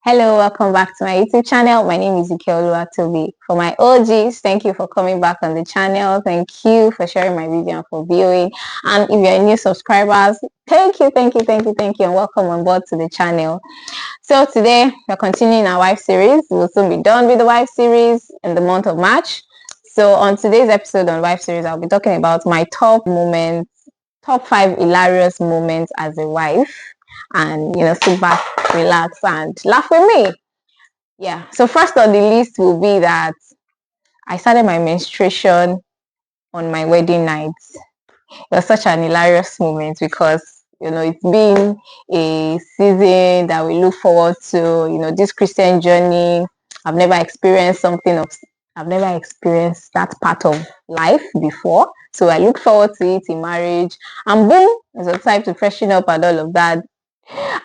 Hello, welcome back to my YouTube channel. My name is Ike Oluwatobi. For my OGs, thank you for coming back on the channel. Thank you for sharing my video and for viewing. And if you're new subscribers, thank you, and welcome on board to the channel. So today we're continuing our wife series. We'll soon be done with the wife series in the month of March. So on today's episode on wife series, I'll be talking about my top 5 hilarious moments as a wife. And sit back, relax, and laugh with me. Yeah. So first on the list will be that I started my menstruation on my wedding night. It was such an hilarious moment because it's been a season that we look forward to. This Christian journey. I've never experienced that part of life before. So I look forward to it in marriage. And boom, it's a time to freshen up and all of that.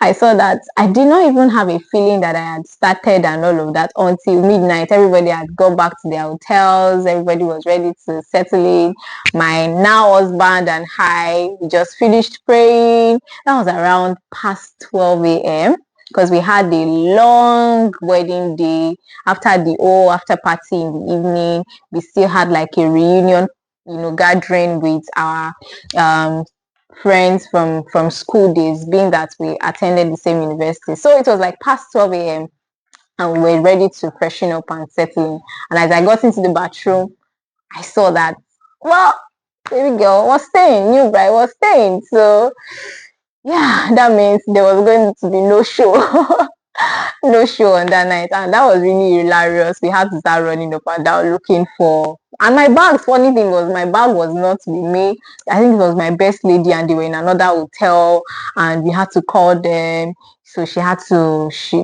I saw that I did not even have a feeling that I had started and all of that until midnight. Everybody had gone back to their hotels. Everybody was ready to settle in. My now husband and I, we just finished praying. That was around past 12 a.m. because we had a long wedding day. After party in the evening, we still had like a reunion, gathering with our friends from school days, being that we attended the same university. So it was like past 12 a.m. and we were ready to freshen up and settle in. And as I got into the bathroom, I saw that, well, baby girl was staying, new bride was staying. So yeah, that means there was going to be no show. No show on that night, and that was really hilarious. We had to start running up and down looking for, and my bag, funny thing was my bag was not with me. I think it was my best lady and they were in another hotel and we had to call them. So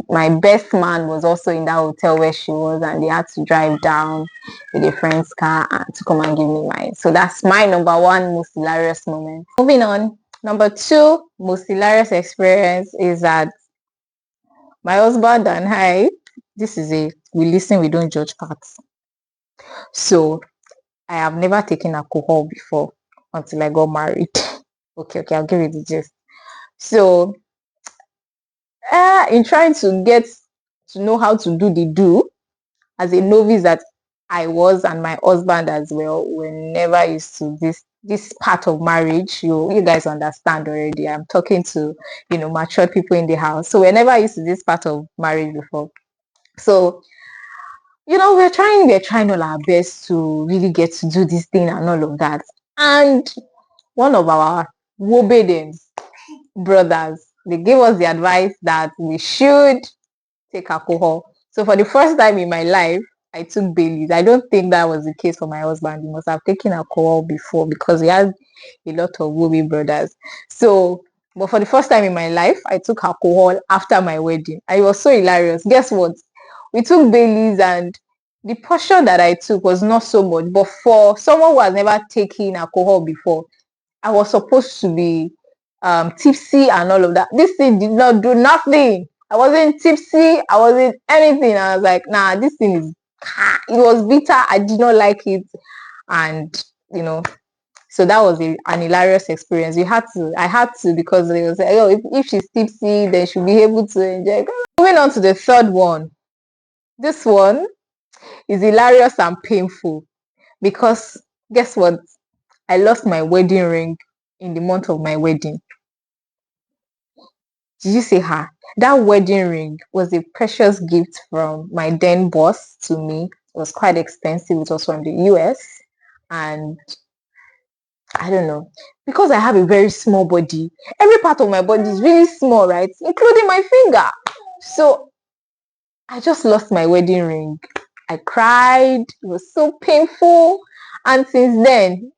my best man was also in that hotel where she was, and they had to drive down with a friend's car and to come and give me mine. So that's my number one most hilarious moment. Moving on, number two most hilarious experience is that my husband and I, this is we listen, we don't judge parts. So I have never taken alcohol before until I got married. Okay, I'll give you the gist. So in trying to get to know how to do the do as a novice that I was, and my husband as well, we're never used to this part of marriage. You guys understand already. I'm talking to mature people in the house. So we're never used to this part of marriage before. So we're trying all our best to really get to do this thing and all of that. And one of our Wobedens brothers, they gave us the advice that we should take alcohol. So for the first time in my life, I took Baileys. I don't think that was the case for my husband. He must have taken alcohol before because he has a lot of Wobe brothers. So, but for the first time in my life, I took alcohol after my wedding. I was so hilarious. Guess what? We took Baileys and the portion that I took was not so much. But for someone who has never taken alcohol before, I was supposed to be tipsy and all of that. This thing did not do nothing. I wasn't tipsy. I wasn't anything. I was like, nah, this thing is, it was bitter. I did not like it. And, so that was an hilarious experience. I had to, because they was like, oh, if she's tipsy, then she'll be able to enjoy. Moving on to the third one. This one is hilarious and painful because guess what? I lost my wedding ring in the month of my wedding. Did you see her? That wedding ring was a precious gift from my then boss to me. It was quite expensive. It was from the US. And I don't know, because I have a very small body, every part of my body is really small, right? Including my finger. So I just lost my wedding ring. I cried. It was so painful. And since then,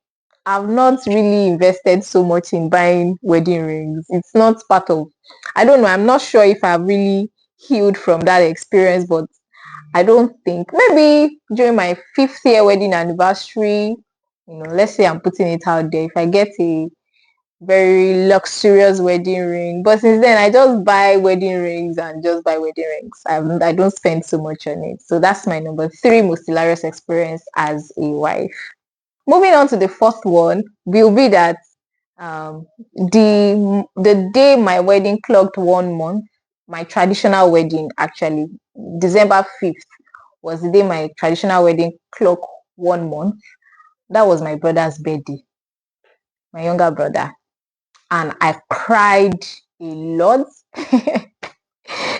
I've not really invested so much in buying wedding rings. It's not part of, I don't know, I'm not sure if I've really healed from that experience, but I don't think, maybe during my 5th year wedding anniversary, let's say I'm putting it out there, if I get a very luxurious wedding ring. But since then, I just buy wedding rings and just buy wedding rings. I don't spend so much on it. So that's my number 3 most hilarious experience as a wife. Moving on to the 4th one will be that the day my wedding clocked 1 month, my traditional wedding actually, December 5th was the day my traditional wedding clocked 1 month. That was my brother's birthday, my younger brother. And I cried a lot.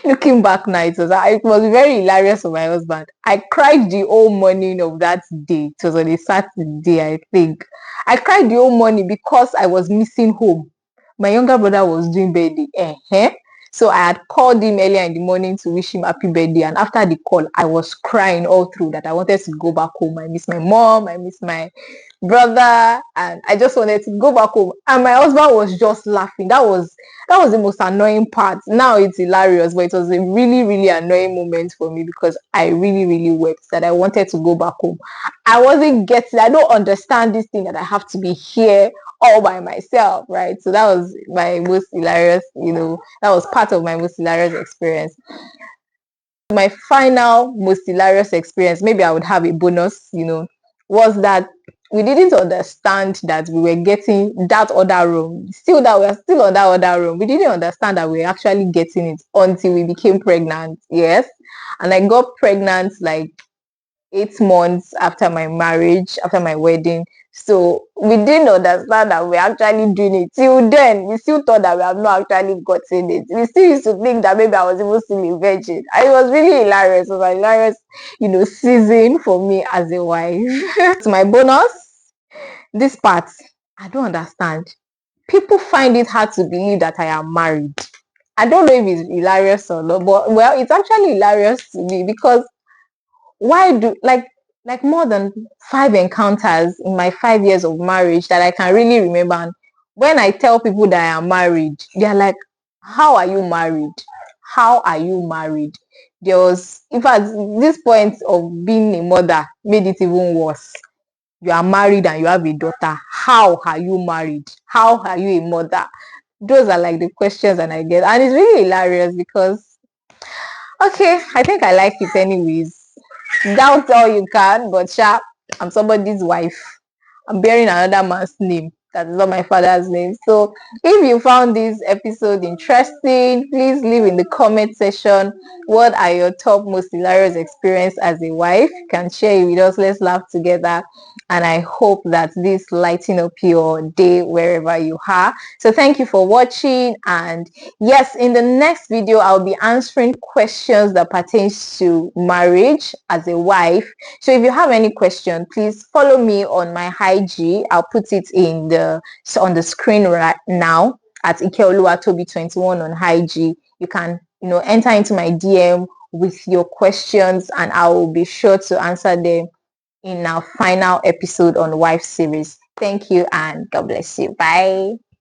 Looking back now, it was very hilarious for my husband. I cried the whole morning of that day. It was on a Saturday, I think. I cried the whole morning because I was missing home. My younger brother was doing birthday. So I had called him earlier in the morning to wish him happy birthday. And after the call, I was crying all through that I wanted to go back home. I miss my mom. I miss my brother. And I just wanted to go back home. And my husband was just laughing. That was the most annoying part. Now it's hilarious, but it was a really, really annoying moment for me because I really, really wept that I wanted to go back home. I don't understand this thing that I have to be here all by myself, right? So that was my most hilarious, that was part of my most hilarious experience. My final most hilarious experience, maybe I would have a bonus, was that we didn't understand that we were getting that other room. Still that we are still on that other room. We didn't understand that we were actually getting it until we became pregnant. Yes. And I got pregnant like 8 months after my marriage, after my wedding. So we didn't understand that we're actually doing it. Till then, we still thought that we have not actually gotten it. We still used to think that maybe I was even still a virgin. And it was really hilarious. It was a hilarious, season for me as a wife. So my bonus, this part, I don't understand. People find it hard to believe that I am married. I don't know if it's hilarious or not, but well, it's actually hilarious to me because why do like more than 5 encounters in my 5 years of marriage that I can really remember. And when I tell people that I am married, they're like, how are you married? How are you married? There was, in fact, this point of being a mother made it even worse. You are married and you have a daughter. How are you married? How are you a mother? Those are like the questions that I get. And it's really hilarious because, okay, I think I like it anyways. Doubt all you can, but sha, I'm somebody's wife. I'm bearing another man's name. That is not my father's name. So if you found this episode interesting, please leave in the comment section what are your top most hilarious experience as a wife. You can share it with us. Let's laugh together. And I hope that this lighten up your day wherever you are. So thank you for watching. And yes, in the next video, I'll be answering questions that pertains to marriage as a wife. So if you have any question, please follow me on my IG. I'll put it on the screen right now at Ikeoluwatobi21 on IG. You can, enter into my DM with your questions and I will be sure to answer them in our final episode on Wife series. Thank you and God bless you. Bye.